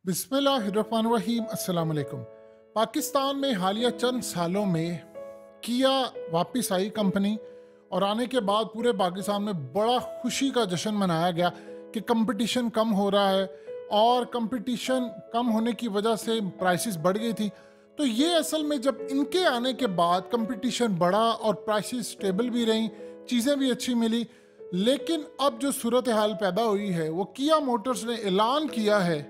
बिस्मिल्लाहिर्रहमानिर्रहीम अस्सलाम वालेकुम। पाकिस्तान में हालिया चंद सालों में किया वापस आई कंपनी, और आने के बाद पूरे पाकिस्तान में बड़ा खुशी का जश्न मनाया गया कि कंपटीशन कम हो रहा है, और कंपटीशन कम होने की वजह से प्राइसेस बढ़ गई थी। तो ये असल में जब इनके आने के बाद कंपटीशन बढ़ा और प्राइसेस स्टेबल भी रहीं, चीज़ें भी अच्छी मिली। लेकिन अब जो सूरत हाल पैदा हुई है, वो किया मोटर्स ने ऐलान किया है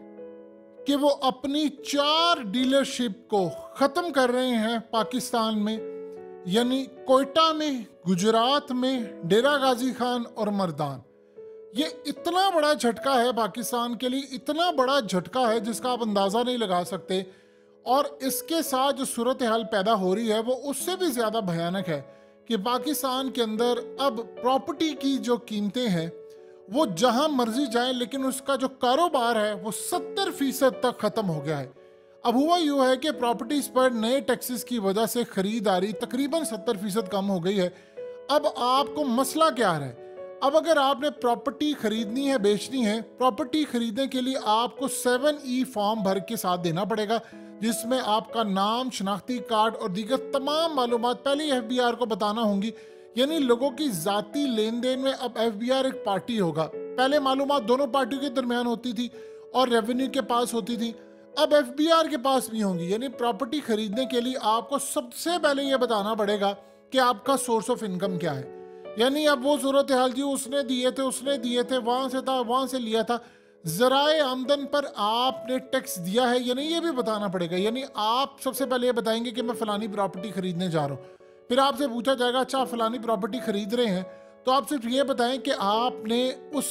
कि वो अपनी 4 डीलरशिप को ख़त्म कर रहे हैं पाकिस्तान में, यानी कोयटा में, गुजरात में, डेरा गाजी खान और मर्दान। ये इतना बड़ा झटका है पाकिस्तान के लिए, इतना बड़ा झटका है जिसका आप अंदाज़ा नहीं लगा सकते। और इसके साथ जो सूरत हाल पैदा हो रही है वो उससे भी ज़्यादा भयानक है कि पाकिस्तान के अंदर अब प्रॉपर्टी की जो कीमतें हैं वो जहां मर्जी जाए, लेकिन उसका जो कारोबार है वो 70% तक खत्म हो गया है। अब हुआ यूं है कि प्रॉपर्टीज पर नए टैक्सेस की वजह से खरीदारी तकरीबन 70% कम हो गई है। अब आपको मसला क्या आ रहा है? अब अगर आपने प्रॉपर्टी खरीदनी है, बेचनी है, प्रॉपर्टी खरीदने के लिए आपको 7E फॉर्म भर के साथ देना पड़ेगा, जिसमें आपका नाम, शनाख्ती कार्ड और दीगर तमाम मालूमात पहले FBR को बताना होंगी। यानी लोगों की जाती लेन देन में अब FBR एक पार्टी होगा। पहले मालूमात दोनों पार्टियों के दरमियान होती थी और रेवेन्यू के पास होती थी, अब FBR के पास भी होंगी। यानी प्रॉपर्टी खरीदने के लिए आपको सबसे पहले ये बताना पड़ेगा कि आपका सोर्स ऑफ इनकम क्या है। यानी अब वो सूरत हाल जी उसने दिए थे, वहां से था, वहां से लिया था। जराए आमदन पर आपने टैक्स दिया है, यानी ये भी बताना पड़ेगा। यानी आप सबसे पहले ये बताएंगे कि मैं फलानी प्रॉपर्टी खरीदने जा रहा हूँ, फिर आपसे पूछा जाएगा अच्छा आप फलानी प्रॉपर्टी खरीद रहे हैं, तो आप सिर्फ ये बताएं कि आपने उस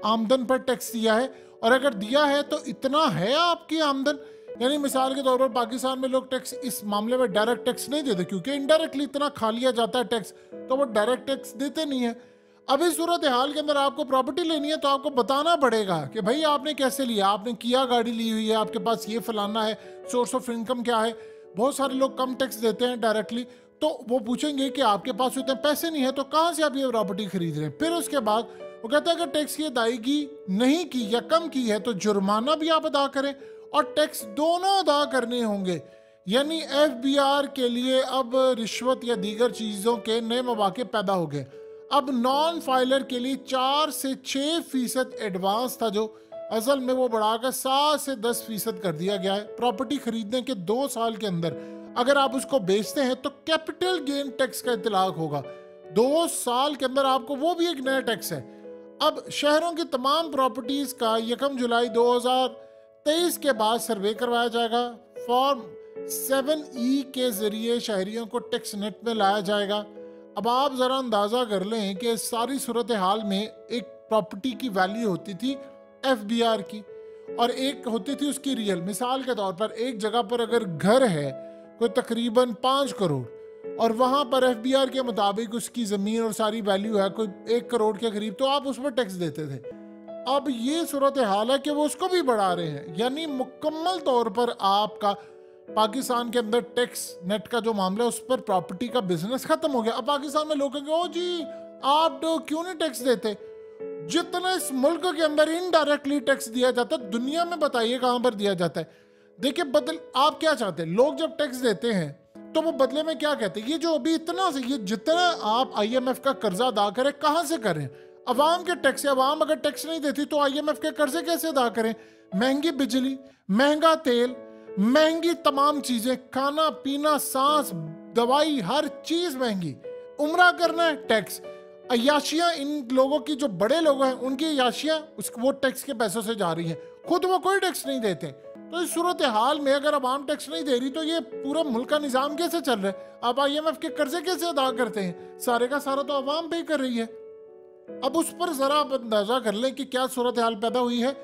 आमदन पर टैक्स दिया है, और अगर दिया है तो इतना है आपकी आमदन। यानी मिसाल के तौर पर पाकिस्तान में लोग टैक्स इस मामले में डायरेक्ट टैक्स नहीं देते, क्योंकि इनडायरेक्टली इतना खा लिया जाता है टैक्स, तो वो डायरेक्ट टैक्स देते नहीं है। अब इस सूरत हाल के अंदर आपको प्रॉपर्टी लेनी है तो आपको बताना पड़ेगा कि भाई आपने कैसे लिया, आपने किया गाड़ी ली हुई है, आपके पास ये फलाना है, सोर्स ऑफ इनकम क्या है। बहुत सारे लोग कम टैक्स देते हैं डायरेक्टली, तो वो पूछेंगे कि आपके पास उतने पैसे नहीं है तो कहाँ से आप ये प्रॉपर्टी खरीद रहे हैं। फिर उसके बाद वो कहते हैं अगर टैक्स की अदायगी नहीं की या कम की है तो जुर्माना भी आप अदा करें, और टैक्स दोनों अदा करने होंगे। यानी FBR के लिए अब रिश्वत या दीगर चीज़ों के नए मौके पैदा हो गए। अब नॉन फाइलर के लिए 4 से 6% एडवांस था, जो असल में वो बढ़ाकर 7 से 10% कर दिया गया है। प्रॉपर्टी खरीदने के 2 साल के अंदर अगर आप उसको बेचते हैं तो कैपिटल गेन टैक्स का इतलाक होगा। 2 साल के अंदर आपको वो भी एक नया टैक्स है। अब शहरों की तमाम प्रॉपर्टीज का 1 जुलाई 2023 के बाद सर्वे करवाया जाएगा। फॉर्म 7E के जरिए शहरियों को टैक्स नेट में लाया जाएगा। अब आप जरा अंदाजा कर लें कि सारी सूरत हाल में एक प्रॉपर्टी की वैल्यू होती थी FBR की, और एक होती थी उसकी रियल। मिसाल के तौर पर एक जगह पर अगर घर है कोई तकरीबन 5 करोड़, और वहां पर FBR के मुताबिक उसकी जमीन और सारी वैल्यू है कोई 1 करोड़ के करीब, तो आप उस पर टैक्स देते थे। अब ये सूरत हाल है कि वो उसको भी बढ़ा रहे हैं। यानी मुकम्मल तौर पर आपका पाकिस्तान के अंदर टैक्स नेट का जो मामला है उस पर प्रॉपर्टी का बिजनेस खत्म हो गया। अब पाकिस्तान में लोग कहेंगे ओ जी आप तो क्यों नहीं टैक्स देते, जितना इस मुल्क के अंदर इनडायरेक्टली टैक्स दिया जाता है दुनिया में बताइए कहां पर दिया जाता है। देखिए बदल आप क्या चाहते हैं, लोग जब टैक्स देते हैं तो वो बदले में क्या कहते हैं, ये जो अभी इतना से ये जितना आप IMF का कर्जा अदा करें कहां से करें, अवाम के टैक्स। अवाम अगर टैक्स नहीं देती तो IMF के कर्जे कैसे अदा करें। महंगी बिजली, महंगा तेल, महंगी तमाम चीजें, खाना पीना, सांस, दवाई, हर चीज महंगी। उम्रा करना है टैक्स, अयाशियां इन लोगों की जो बड़े लोग हैं उनकी अयाशियां वो टैक्स के पैसों से जा रही हैं, खुद वो कोई टैक्स नहीं देते। तो इस सूरत हाल में अगर अवाम टैक्स नहीं दे रही तो ये पूरा मुल्क का निजाम कैसे चल रहा है। आप IMF के कर्जे कैसे अदा करते हैं, सारे का सारा तो अवाम पे कर रही है। अब उस पर जरा आप अंदाजा कर लें कि क्या सूरत हाल पैदा हुई है।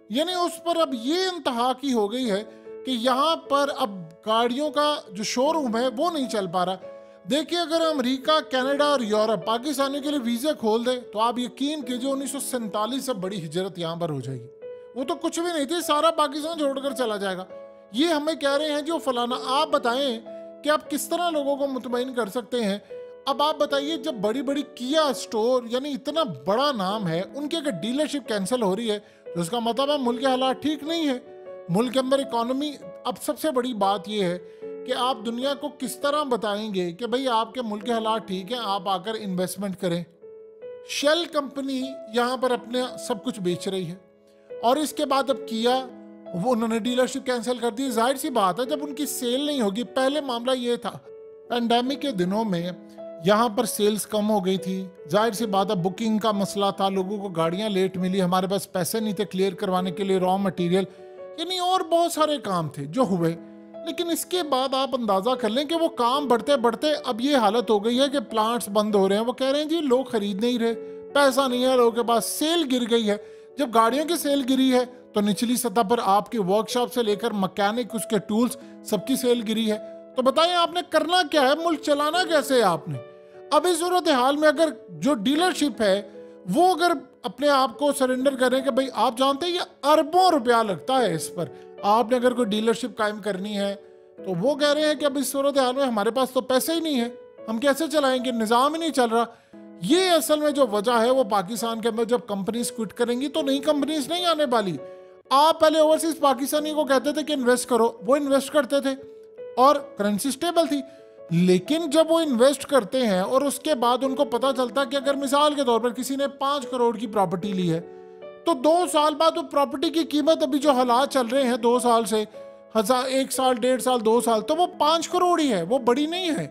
यानी उस पर अब ये इंतहा की हो गई है कि यहाँ पर अब गाड़ियों का जो शोरूम है वो नहीं चल पा रहा। देखिए अगर अमेरिका, कनाडा और यूरोप पाकिस्तानियों के लिए वीज़ा खोल दे तो आप यकीन कीजिए 1947 से बड़ी हिजरत यहाँ पर हो जाएगी। वो तो कुछ भी नहीं थी, सारा पाकिस्तान छोड़कर चला जाएगा। ये हमें कह रहे हैं जो फलाना। आप बताएं कि आप किस तरह लोगों को मुतमईन कर सकते हैं। अब आप बताइए जब बड़ी बड़ी किया स्टोर यानी इतना बड़ा नाम है उनकी अगर डीलरशिप कैंसिल हो रही है तो उसका मतलब है मुल्क के हालात ठीक नहीं है। मुल्क के अंदर इकोनॉमी, अब सबसे बड़ी बात यह है कि आप दुनिया को किस तरह बताएंगे कि भाई आपके मुल्क के हालात ठीक हैं, आप आकर इन्वेस्टमेंट करें। शेल कंपनी यहाँ पर अपने सब कुछ बेच रही है और इसके बाद अब किया, वो उन्होंने डीलरशिप कैंसिल कर दी। जाहिर सी बात है जब उनकी सेल नहीं होगी, पहले मामला ये था पैंडेमिक के दिनों में यहाँ पर सेल्स कम हो गई थी, जाहिर सी बात है बुकिंग का मसला था, लोगों को गाड़ियाँ लेट मिली, हमारे पास पैसे नहीं थे क्लियर करवाने के लिए रॉ मटेरियल, यानी और बहुत सारे काम थे जो हुए। लेकिन इसके बाद आप अंदाजा कर लें कि वो काम बढ़ते बढ़ते अब ये हालत हो गई है कि प्लांट्स बंद हो रहे हैं। वो कह रहे हैं जी लोग खरीद नहीं रहे, पैसा नहीं है लोगों के पास, सेल गिर गई है। जब गाड़ियों की सेल गिरी है तो निचली सतह पर आपकी वर्कशॉप से लेकर मैकेनिक, उसके टूल्स, सबकी सेल गिरी है। तो बताएं आपने करना क्या है, मुल्क चलाना कैसे है आपने। अब इस सूरत हाल में अगर जो डीलरशिप है वो अगर अपने आप को सरेंडर करें कि भाई आप जानते हैं ये अरबों रुपया लगता है इस पर, आपने अगर कोई डीलरशिप कायम करनी है, तो वो कह रहे हैं कि अब इस सूरत हाल में हमारे पास तो पैसे ही नहीं है, हम कैसे चलाएंगे, निज़ाम ही नहीं चल रहा। ये असल में जो वजह है वो पाकिस्तान के अंदर जब कंपनीज क्विट करेंगी तो नई कंपनीज नहीं आने वाली। आप पहले ओवरसीज पाकिस्तानी को कहते थे कि इन्वेस्ट करो, वो इन्वेस्ट करते थे और करेंसी स्टेबल थी। लेकिन जब वो इन्वेस्ट करते हैं और उसके बाद उनको पता चलता है कि अगर मिसाल के तौर पर किसी ने 5 करोड़ की प्रॉपर्टी ली है तो 2 साल बाद वो प्रॉपर्टी की कीमत, अभी जो हालात चल रहे हैं 2 साल से, 1 साल, 1.5 साल, 2 साल, तो वो 5 करोड़ ही है, वो बड़ी नहीं है।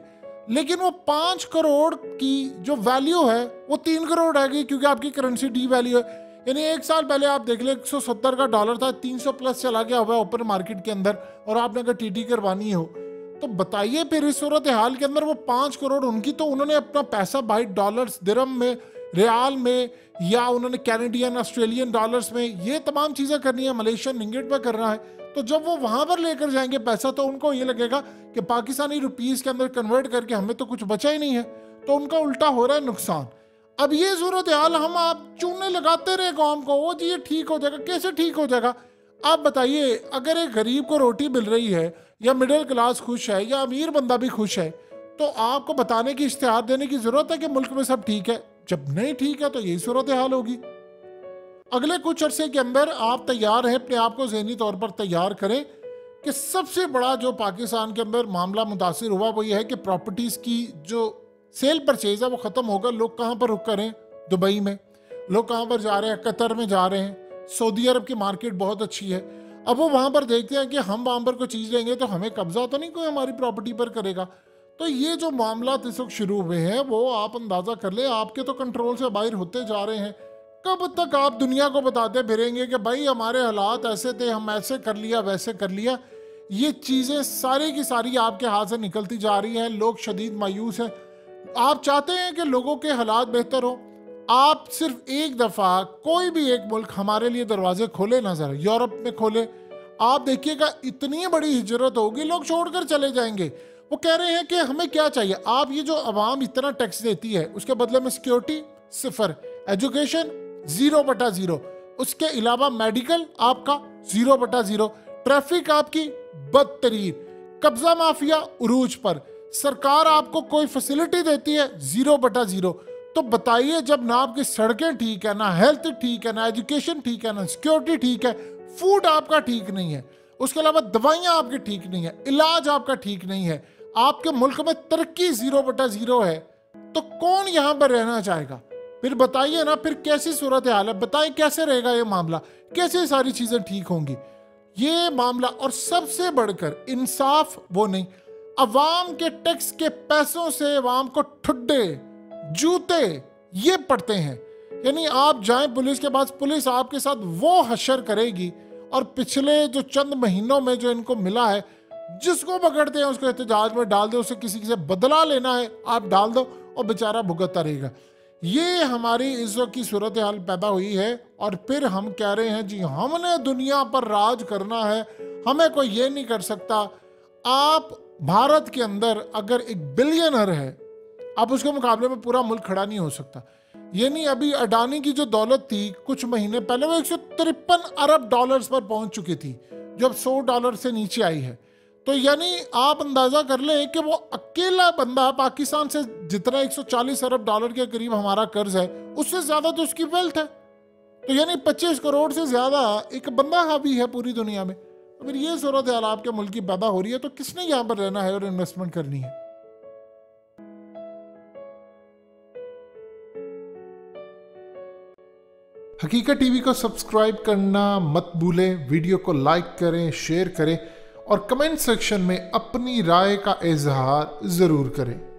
लेकिन वो 5 करोड़ की जो वैल्यू है वो 3 करोड़ रहेगी क्योंकि आपकी करेंसी डी वैल्यू है। यानी 1 साल पहले आप देख ले 170 का डॉलर था, 300 प्लस चला गया हुआ ओपन मार्केट के अंदर, और आपने अगर टीटी करवानी हो तो बताइए फिर इस सूरत हाल के अंदर वो 5 करोड़ उनकी, तो उन्होंने अपना पैसा भाई डॉलर्स, दिरहम में, रियाल में, या उन्होंने कैनेडियन, ऑस्ट्रेलियन डॉलर्स में, ये तमाम चीज़ें करनी है, मलेशियन रिंगिट में करना है। तो जब वो वहां पर लेकर जाएंगे पैसा तो उनको ये लगेगा कि पाकिस्तानी रुपीस के अंदर कन्वर्ट करके हमें तो कुछ बचा ही नहीं है, तो उनका उल्टा हो रहा है नुकसान। अब ये सूरत हाल हम आप चूने लगाते रहे कौम को, वो जी ये ठीक हो जाएगा, कैसे ठीक हो जाएगा आप बताइए। अगर एक गरीब को रोटी मिल रही है या मिडिल क्लास खुश है या अमीर बंदा भी खुश है, तो आपको बताने की, इश्तिहार देने की जरूरत है कि मुल्क में सब ठीक है। जब नहीं ठीक है तो यही सूरत हाल होगी। अगले कुछ अरसे के अंदर आप तैयार हैं, अपने आप को ज़हनी तौर पर तैयार करें कि सबसे बड़ा जो पाकिस्तान के अंदर मामला मुतासिर हुआ वो ये है कि प्रॉपर्टीज़ की जो सेल परचेज है वो ख़त्म होगा। लोग कहाँ पर रुक करें, दुबई में, लोग कहाँ पर जा रहे हैं, कतर में जा रहे हैं, सऊदी अरब की मार्केट बहुत अच्छी है। अब वो वहाँ पर देखते हैं कि हम वहाँ पर कोई चीज़ लेंगे तो हमें कब्जा तो नहीं कोई हमारी प्रॉपर्टी पर करेगा। तो ये जो मामला इस वक्त शुरू हुए हैं वो आप अंदाज़ा कर ले, आपके तो कंट्रोल से बाहर होते जा रहे हैं। कब तक आप दुनिया को बताते फिरेंगे कि भाई हमारे हालात ऐसे थे, हम ऐसे कर लिया, वैसे कर लिया। ये चीज़ें सारी की सारी आपके हाथ से निकलती जा रही हैं, लोग शदीद मायूस हैं। आप चाहते हैं कि लोगों के हालात बेहतर हो, आप सिर्फ एक दफ़ा कोई भी एक मुल्क हमारे लिए दरवाजे खोले ना, ज़रा यूरोप में खोले, आप देखिएगा इतनी बड़ी हिजरत होगी, लोग छोड़कर चले जाएंगे। वो कह रहे हैं कि हमें क्या चाहिए, आप ये जो अवाम इतना टैक्स देती है उसके बदले में सिक्योरिटी 0, एजुकेशन 0/0, उसके अलावा मेडिकल आपका 0/0, ट्रैफिक आपकी बदतरीन, कब्जा माफिया उरूज पर, सरकार आपको कोई फैसिलिटी देती है 0/0। तो बताइए जब ना आपकी सड़कें ठीक है, ना हेल्थ ठीक है, ना एजुकेशन ठीक है, ना सिक्योरिटी ठीक है, फूड आपका ठीक नहीं है, उसके अलावा दवाइयाँ आपकी ठीक नहीं है, इलाज आपका ठीक नहीं है, आपके मुल्क में तरक्की 0/0 है, तो कौन यहाँ पर रहना चाहेगा? फिर बताइए ना, फिर कैसी सूरत हाल है, बताइए कैसे रहेगा ये मामला, कैसे सारी चीज़ें ठीक होंगी ये मामला। और सबसे बढ़कर इंसाफ वो नहीं, अवाम के टैक्स के पैसों से अवाम को ठुड्डे जूते ये पड़ते हैं। यानी आप जाएं पुलिस के पास, पुलिस आपके साथ वो हशर करेगी। और पिछले जो चंद महीनों में जो इनको मिला है, जिसको पकड़ते हैं उसको एहतजाज में डाल दो, उसे किसी से बदला लेना है आप डाल दो और बेचारा भुगतता रहेगा। ये हमारी इस वक्त की सूरत हाल पैदा हुई है। और फिर हम कह रहे हैं जी हमने दुनिया पर राज करना है, हमें कोई ये नहीं कर सकता। आप भारत के अंदर अगर एक बिलियनर है, अब उसके मुकाबले में पूरा मुल्क खड़ा नहीं हो सकता। यानी अभी अडानी की जो दौलत थी कुछ महीने पहले वो 153 अरब डॉलर्स पर पहुंच चुकी थी, जब $100 से नीचे आई है। तो यानी आप अंदाजा कर लें कि वो अकेला बंदा पाकिस्तान से जितना 140 अरब डॉलर के करीब हमारा कर्ज है, उससे ज्यादा तो उसकी वेल्थ है। तो यानी 25 करोड़ से ज्यादा एक बंदा हावी है पूरी दुनिया में। अगर ये सूरत हाल आपके मुल्क की पैदा हो रही है तो किसने यहाँ पर रहना है और इन्वेस्टमेंट करनी है? हकीकत टीवी को सब्सक्राइब करना मत भूलें, वीडियो को लाइक करें, शेयर करें और कमेंट सेक्शन में अपनी राय का इजहार ज़रूर करें।